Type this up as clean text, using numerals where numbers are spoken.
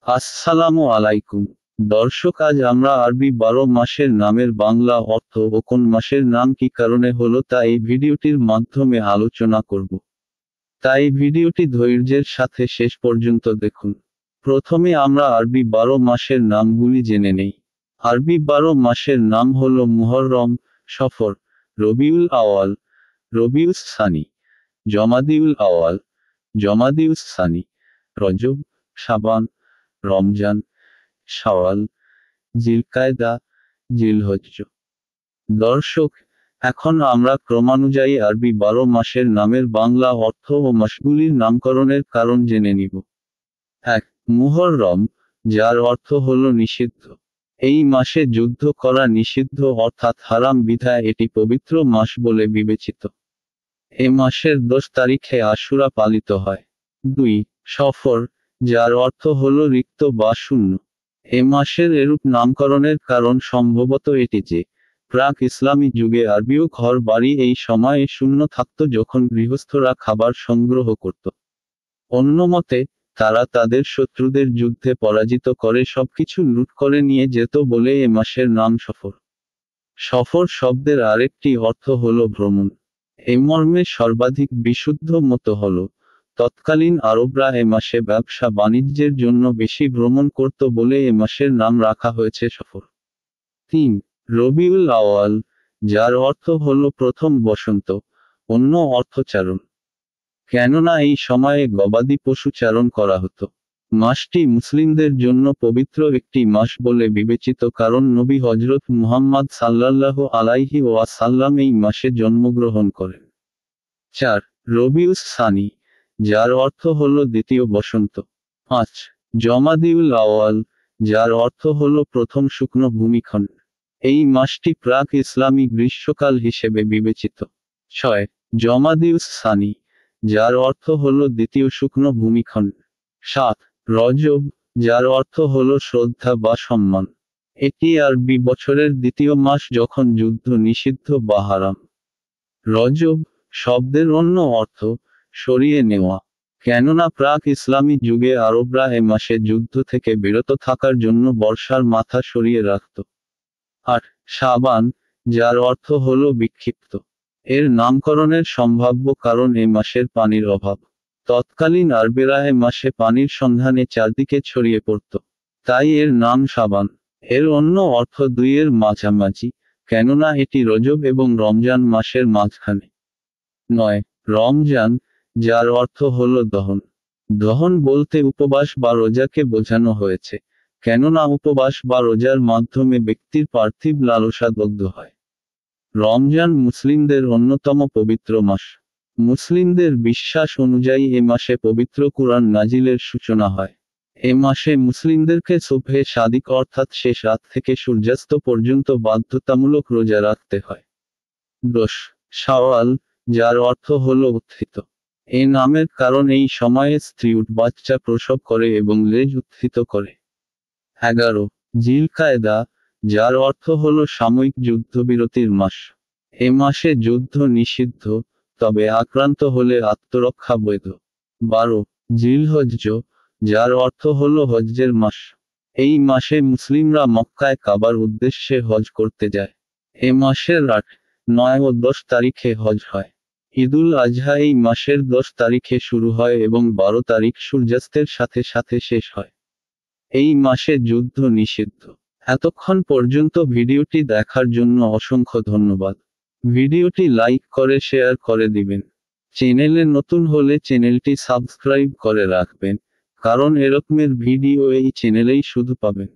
আসসালামু আলাইকুম দর্শক, আজ আমরা আরবি 12 মাসের নামের বাংলা অর্থ ও কোন মাসের নাম কি কারণে হলো তা এই ভিডিওটির মাধ্যমে আলোচনা করব। তাই ভিডিওটি ধৈর্যের সাথে শেষ পর্যন্ত দেখুন। প্রথমে আমরা আরবি 12 মাসের নামগুলি জেনে নেই। আরবি 12 মাসের নাম হলো মুহররম, সফর, রবিউল আওয়াল, রবিউস সানি, জমাদিউল আওয়াল, জমাদিউস সানি, রজব, শাবান, রমজান, শাওয়াল, জিলকায়দা, জিলহজ্জ। দর্শক, এখন আমরা ক্রমানুযায়ী আরবি 12 মাসের নামের বাংলা অর্থ ও মাসগুলির নামকরণের কারণ জেনে নিব। 1. মুহররম, যার অর্থ হল নিষিদ্ধ। এই মাসে যুদ্ধ করা নিষিদ্ধ অর্থাৎ হারাম বিধায় এটি পবিত্র মাস বলে বিবেচিত। এ মাসের 10 তারিখে আশুরা পালিত হয়। 2. সফর, যার অর্থ হল রিক্ত বা শূন্য। এ মাসের এরূপ নামকরণের কারণ সম্ভবত এটি যে, প্রাক ইসলামী যুগে আরবীয় ঘর বাড়ি এই সময়ে শূন্য থাকত যখন গৃহস্থরা খাবার সংগ্রহ করত। অন্যমতে, তারা তাদের শত্রুদের যুদ্ধে পরাজিত করে সবকিছু লুট করে নিয়ে যেত বলে এ মাসের নাম সফর। সফর শব্দের আরেকটি অর্থ হল ভ্রমণ। এ মর্মে সর্বাধিক বিশুদ্ধ মত হল, তৎকালীন আরবরা এ মাসে ব্যবসা বাণিজ্যের জন্য বেশি ভ্রমণ করত বলে এ মাসের নাম রাখা হয়েছে সফর। 3. রবিউল আওয়াল, যার অর্থ হল প্রথম বসন্ত, অন্য অর্থচারণ। কেননা এই সময়ে গবাদি পশু চারণ করা হতো। মাসটি মুসলিমদের জন্য পবিত্র একটি মাস বলে বিবেচিত, কারণ নবী হজরত মুহাম্মদ সাল্লাল্লাহু আলাইহি ওয়াসাল্লাম এই মাসে জন্মগ্রহণ করেন। 4. রবিউস সানি, যার অর্থ হল দ্বিতীয় বসন্ত। 5. জমাদিউল আওয়াল, যার অর্থ হল প্রথম শুকনো ভূমিখণ্ড। এই মাসটি প্রাক ইসলামী গ্রীষ্মকাল হিসেবে বিবেচিত। 6. জমাদিউস সানি, যার অর্থ হল দ্বিতীয় শুকনো ভূমিখণ্ড। 7. রজব, যার অর্থ হল শ্রদ্ধা বা সম্মান। এটি আরবি বছরের দ্বিতীয় মাস যখন যুদ্ধ নিষিদ্ধ বা হারাম। রজব শব্দের অন্য অর্থ সরিয়ে নেওয়া। কেননা প্রাক ইসলামী যুগে আরবরা এ মাসে যুদ্ধ থেকে বিরত থাকার জন্য বর্ষার মাথা সরিয়ে রাখত। 8. শাবান, যার অর্থ হল বিক্ষিপ্ত। এর নামকরণের সম্ভাব্য কারণ এ মাসের পানির অভাব। তৎকালীন আরবেরা এ মাসে পানির সন্ধানে চারদিকে ছড়িয়ে পড়ত। তাই এর নাম শাবান। এর অন্য অর্থ দুইয়ের মাঝামাঝি, কেননা এটি রজব এবং রমজান মাসের মাঝখানে। 9. রমজান, যার অর্থ হল দহন। দহন বলতে উপবাস বা রোজাকে বোঝানো হয়েছে, কেননা উপবাস বা রোজার মাধ্যমে ব্যক্তির পার্থিব লালসা দগ্ধ হয়। রমজান মুসলিমদের অন্যতম পবিত্র মাস। মুসলিমদের বিশ্বাস অনুযায়ী এ মাসে পবিত্র কুরআন নাজিলের সূচনা হয়। এ মাসে মুসলিমদেরকে সুবহে সাদিক অর্থাৎ শেষ রাত থেকে সূর্যাস্ত পর্যন্ত বাধ্যতামূলক রোজা রাখতে হয়। 10. শাওয়াল, যার অর্থ হল উত্থিত। এ নামের কারণ এই সময়ে স্ত্রী বাচ্চা প্রসব করে এবং লেজ উত্থিত করে। 11. জিলকায়দা, যার অর্থ হল সাময়িক যুদ্ধবিরতির মাস। এ মাসে যুদ্ধ নিষিদ্ধ, তবে আক্রান্ত হলে আত্মরক্ষা বৈধ। 12. জিলহজ্জ, যার অর্থ হল হজ্জের মাস। এই মাসে মুসলিমরা মক্কায় কাবার উদ্দেশ্যে হজ করতে যায়। এ মাসের 8, 9 ও 10 তারিখে হজ হয়। ঈদুল আজহা এই মাসের 10 তারিখে শুরু হয় এবং 12 তারিখ সূর্যাস্তের সাথে সাথে শেষ হয়। এই মাসে যুদ্ধ নিষিদ্ধ। এতক্ষণ পর্যন্ত ভিডিওটি দেখার জন্য অসংখ্য ধন্যবাদ। ভিডিওটি লাইক করে শেয়ার করে দিবেন। চ্যানেলে নতুন হলে চ্যানেলটি সাবস্ক্রাইব করে রাখবেন, কারণ এরকমের ভিডিও এই চ্যানেলেই শুধু পাবেন।